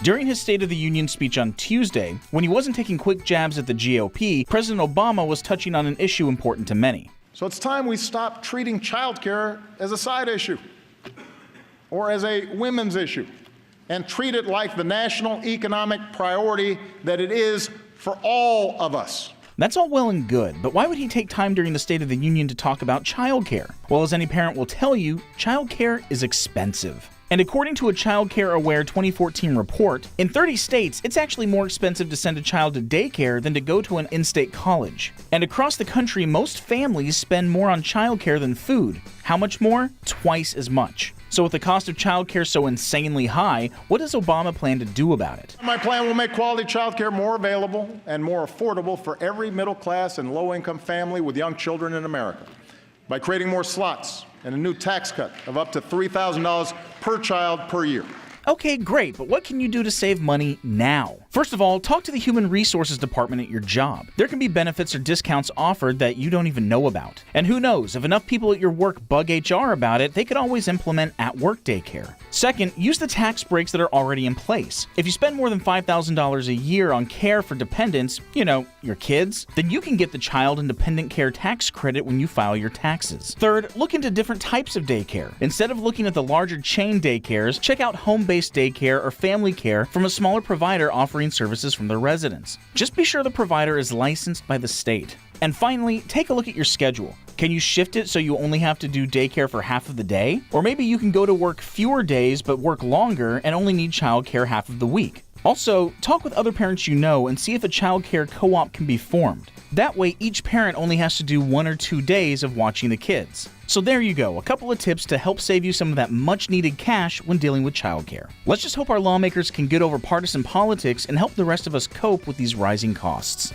During his State of the Union speech on Tuesday, when he wasn't taking quick jabs at the GOP, President Obama was touching on an issue important to many. So it's time we stop treating childcare as a side issue or as a women's issue and treat it like the national economic priority that it is for all of us. That's all well and good, but why would he take time during the State of the Union to talk about childcare? Well, as any parent will tell you, childcare is expensive. And according to a Childcare Aware 2014 report, in 30 states, it's actually more expensive to send a child to daycare than to go to an in-state college. And across the country, most families spend more on childcare than food. How much more? Twice as much. So with the cost of childcare so insanely high, what does Obama plan to do about it? My plan will make quality childcare more available and more affordable for every middle-class and low-income family with young children in America by creating more slots and a new tax cut of up to $3,000 per child per year. Okay, great, but what can you do to save money now? First of all, talk to the Human Resources Department at your job. There can be benefits or discounts offered that you don't even know about. And who knows, if enough people at your work bug HR about it, they could always implement at-work daycare. Second, use the tax breaks that are already in place. If you spend more than $5,000 a year on care for dependents, your kids, then you can get the Child and Dependent Care Tax Credit when you file your taxes. Third, look into different types of daycare. Instead of looking at the larger chain daycares, check out home-based daycare or family care from a smaller provider offering services from their residents. Just be sure the provider is licensed by the state. And finally, take a look at your schedule. Can you shift it so you only have to do daycare for half of the day? Or maybe you can go to work fewer days but work longer and only need childcare half of the week. Also, talk with other parents you know and see if a childcare co-op can be formed. That way, each parent only has to do 1 or 2 days of watching the kids. So there you go, a couple of tips to help save you some of that much-needed cash when dealing with childcare. Let's just hope our lawmakers can get over partisan politics and help the rest of us cope with these rising costs.